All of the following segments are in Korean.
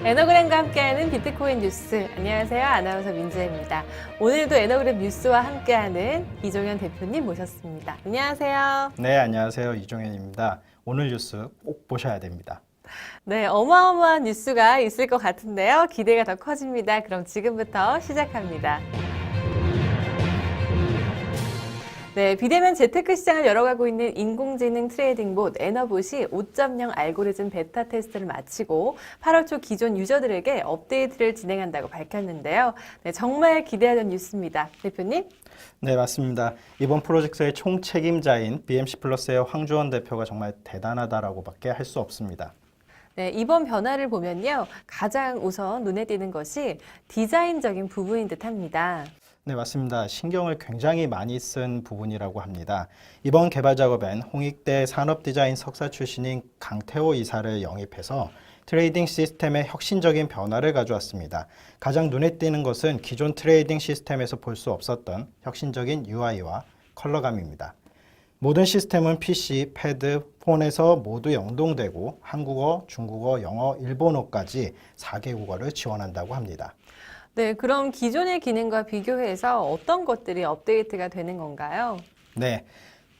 에너그램과 함께하는 비트코인 뉴스. 안녕하세요. 아나운서 민지혜입니다. 오늘도 에너그램 뉴스와 함께하는 이종현 대표님 모셨습니다. 안녕하세요. 네, 안녕하세요. 이종현입니다. 오늘 뉴스 꼭 보셔야 됩니다. 네, 어마어마한 뉴스가 있을 것 같은데요. 기대가 더 커집니다. 그럼 지금부터 시작합니다. 네, 비대면 재테크 시장을 열어가고 있는 인공지능 트레이딩 봇 에너봇이 5.0 알고리즘 베타 테스트를 마치고 8월 초 기존 유저들에게 업데이트를 진행한다고 밝혔는데요. 네, 정말 기대하는 뉴스입니다. 대표님? 네, 맞습니다. 이번 프로젝트의 총책임자인 BMC 플러스의 황주원 대표가 정말 대단하다라고밖에 할 수 없습니다. 네, 이번 변화를 보면요. 가장 우선 눈에 띄는 것이 디자인적인 부분인 듯합니다. 네, 맞습니다. 신경을 굉장히 많이 쓴 부분이라고 합니다. 이번 개발 작업엔 홍익대 산업디자인 석사 출신인 강태호 이사를 영입해서 트레이딩 시스템의 혁신적인 변화를 가져왔습니다. 가장 눈에 띄는 것은 기존 트레이딩 시스템에서 볼 수 없었던 혁신적인 UI와 컬러감입니다. 모든 시스템은 PC, 패드, 폰에서 모두 연동되고 한국어, 중국어, 영어, 일본어까지 4개 국어를 지원한다고 합니다. 네, 그럼 기존의 기능과 비교해서 어떤 것들이 업데이트가 되는 건가요? 네,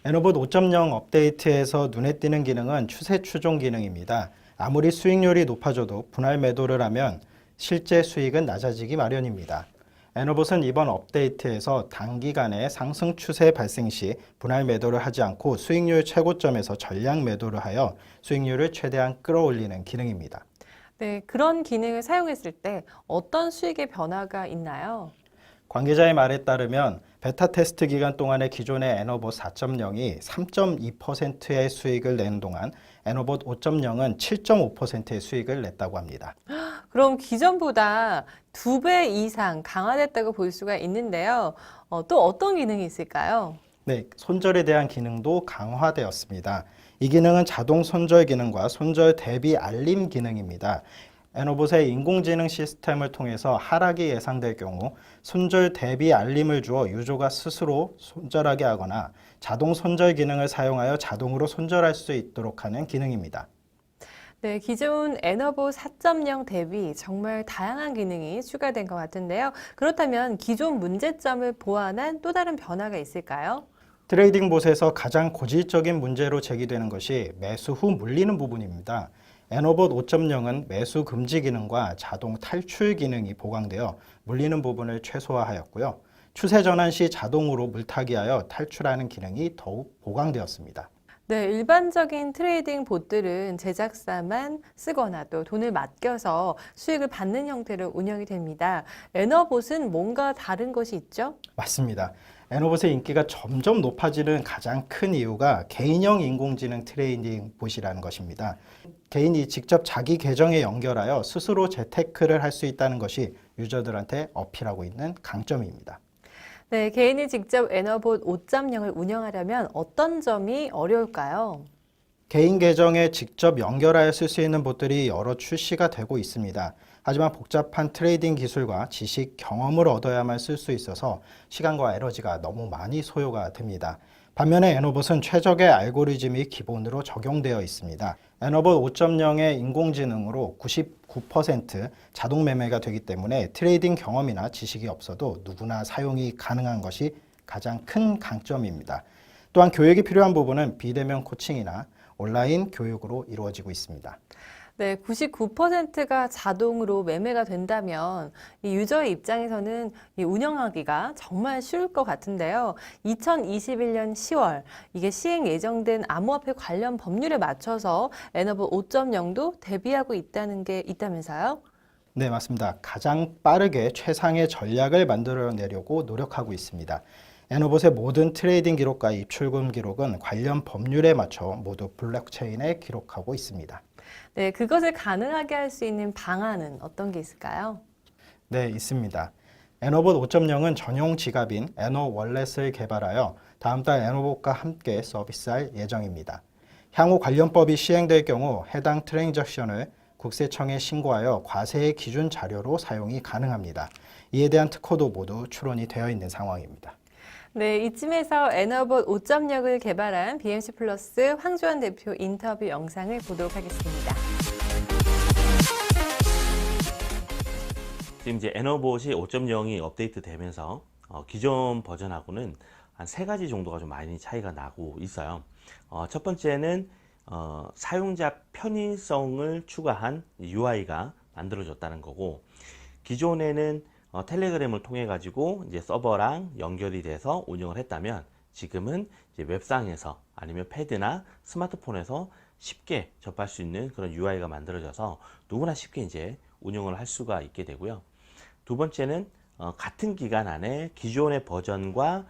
에너봇 5.0 업데이트에서 눈에 띄는 기능은 추세 추종 기능입니다. 아무리 수익률이 높아져도 분할 매도를 하면 실제 수익은 낮아지기 마련입니다. 에너봇은 이번 업데이트에서 단기간에 상승 추세 발생 시 분할 매도를 하지 않고 수익률 최고점에서 전량 매도를 하여 수익률을 최대한 끌어올리는 기능입니다. 네, 그런 기능을 사용했을 때 어떤 수익의 변화가 있나요? 관계자의 말에 따르면 베타 테스트 기간 동안의 기존의 에너봇 4.0이 3.2%의 수익을 내는 동안 에너봇 5.0은 7.5%의 수익을 냈다고 합니다. 그럼 기존보다 2배 이상 강화됐다고 볼 수가 있는데요. 또 어떤 기능이 있을까요? 네, 손절에 대한 기능도 강화되었습니다. 이 기능은 자동 손절 기능과 손절 대비 알림 기능입니다. 에너봇의 인공지능 시스템을 통해서 하락이 예상될 경우 손절 대비 알림을 주어 유저가 스스로 손절하게 하거나 자동 손절 기능을 사용하여 자동으로 손절할 수 있도록 하는 기능입니다. 네, 기존 에너봇 4.0 대비 정말 다양한 기능이 추가된 것 같은데요. 그렇다면 기존 문제점을 보완한 또 다른 변화가 있을까요? 트레이딩 봇에서 가장 고질적인 문제로 제기되는 것이 매수 후 물리는 부분입니다. 에너봇 5.0은 매수 금지 기능과 자동 탈출 기능이 보강되어 물리는 부분을 최소화하였고요. 추세 전환 시 자동으로 물타기하여 탈출하는 기능이 더욱 보강되었습니다. 네, 일반적인 트레이딩 봇들은 제작사만 쓰거나 또 돈을 맡겨서 수익을 받는 형태로 운영이 됩니다. 에너봇은 뭔가 다른 것이 있죠? 맞습니다. 에너봇의 인기가 점점 높아지는 가장 큰 이유가 개인형 인공지능 트레이딩 봇이라는 것입니다. 개인이 직접 자기 계정에 연결하여 스스로 재테크를 할 수 있다는 것이 유저들한테 어필하고 있는 강점입니다. 네, 개인이 직접 에너봇 5.0을 운영하려면 어떤 점이 어려울까요? 개인 계정에 직접 연결하여 쓸 수 있는 봇들이 여러 출시가 되고 있습니다. 하지만 복잡한 트레이딩 기술과 지식, 경험을 얻어야만 쓸 수 있어서 시간과 에너지가 너무 많이 소요가 됩니다. 반면에 에너봇은 최적의 알고리즘이 기본으로 적용되어 있습니다. 에너봇 5.0의 인공지능으로 99% 자동 매매가 되기 때문에 트레이딩 경험이나 지식이 없어도 누구나 사용이 가능한 것이 가장 큰 강점입니다. 또한 교육이 필요한 부분은 비대면 코칭이나 온라인 교육으로 이루어지고 있습니다. 네, 99%가 자동으로 매매가 된다면 이 유저의 입장에서는 이 운영하기가 정말 쉬울 것 같은데요. 2021년 10월 이게 시행 예정된 암호화폐 관련 법률에 맞춰서 애너봇 5.0도 대비하고 있다는 게 있다면서요? 네, 맞습니다. 가장 빠르게 최상의 전략을 만들어내려고 노력하고 있습니다. 애너봇의 모든 트레이딩 기록과 입출금 기록은 관련 법률에 맞춰 모두 블록체인에 기록하고 있습니다. 네, 그것을 가능하게 할 수 있는 방안은 어떤 게 있을까요? 네, 있습니다. 애너봇 5.0은 전용 지갑인 애너월렛을 개발하여 다음 달 애너봇과 함께 서비스할 예정입니다. 향후 관련법이 시행될 경우 해당 트랜잭션을 국세청에 신고하여 과세의 기준 자료로 사용이 가능합니다. 이에 대한 특허도 모두 출원이 되어 있는 상황입니다. 네, 이쯤에서 애너봇 5.0을 개발한 BMC 플러스 황주환 대표 인터뷰 영상을 보도록 하겠습니다. 지금 이제 애너봇이 5.0이 업데이트 되면서 기존 버전하고는 한 3가지 정도가 좀 많이 차이가 나고 있어요. 첫 번째는 사용자 편의성을 추가한 UI가 만들어졌다는 거고, 기존에는 텔레그램을 통해 가지고 이제 서버랑 연결이 돼서 운영을 했다면, 지금은 이제 웹상에서 아니면 패드나 스마트폰에서 쉽게 접할 수 있는 그런 UI가 만들어져서 누구나 쉽게 이제 운영을 할 수가 있게 되고요. 두 번째는 같은 기간 안에 기존의 버전과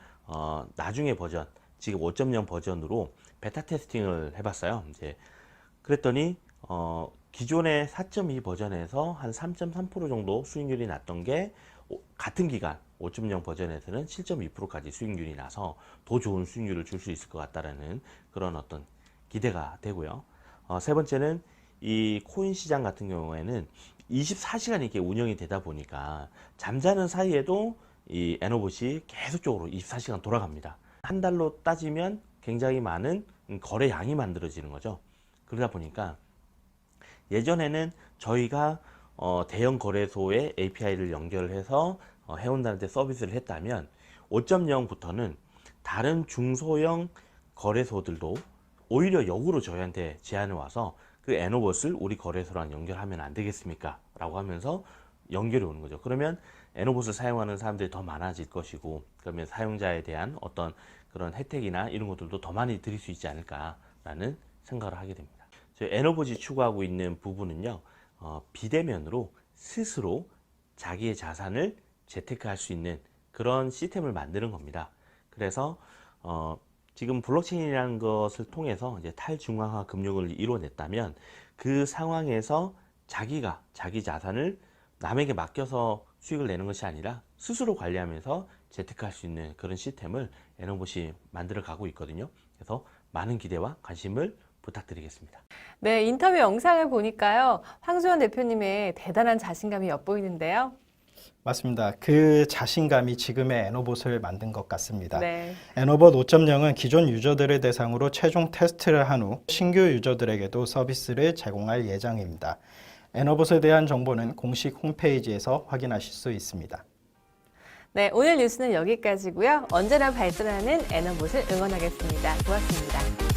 나중의 버전, 지금 5.0 버전으로 베타 테스팅을 해봤어요. 이제 그랬더니 기존의 4.2 버전에서 한 3.3% 정도 수익률이 났던 게 같은 기간 5.0 버전에서는 7.2%까지 수익률이 나서 더 좋은 수익률을 줄 수 있을 것 같다라는 그런 어떤 기대가 되고요. 세 번째는 이 코인 시장 같은 경우에는 24시간 이렇게 운영이 되다 보니까 잠자는 사이에도 이 애너봇이 계속적으로 24시간 돌아갑니다. 한 달로 따지면 굉장히 많은 거래량이 만들어지는 거죠. 그러다 보니까 예전에는 저희가 대형 거래소에 API를 연결해서 회원들한테 서비스를 했다면 5.0부터는 다른 중소형 거래소들도 오히려 역으로 저희한테 제안을 와서 그 애너봇을 우리 거래소랑 연결하면 안 되겠습니까? 라고 하면서 연결이 오는 거죠. 그러면 애너봇을 사용하는 사람들이 더 많아질 것이고, 그러면 사용자에 대한 어떤 그런 혜택이나 이런 것들도 더 많이 드릴 수 있지 않을까라는 생각을 하게 됩니다. 저희 애너봇이 추구하고 있는 부분은요, 비대면으로 스스로 자기의 자산을 재테크할 수 있는 그런 시스템을 만드는 겁니다. 그래서 지금 블록체인이라는 것을 통해서 이제 탈중앙화 금융을 이뤄냈다면, 그 상황에서 자기가 자기 자산을 남에게 맡겨서 수익을 내는 것이 아니라 스스로 관리하면서 재테크할 수 있는 그런 시스템을 애너봇이 만들어 가고 있거든요. 그래서 많은 기대와 관심을 부탁드리겠습니다. 네, 인터뷰 영상을 보니까요, 황주환 대표님의 대단한 자신감이 엿보이는데요. 맞습니다. 그 자신감이 지금의 애너봇을 만든 것 같습니다. 네. 애너봇 5.0은 기존 유저들을 대상으로 최종 테스트를 한 후 신규 유저들에게도 서비스를 제공할 예정입니다. 애너봇에 대한 정보는 공식 홈페이지에서 확인하실 수 있습니다. 네, 오늘 뉴스는 여기까지고요. 언제나 발전하는 애너봇을 응원하겠습니다. 고맙습니다.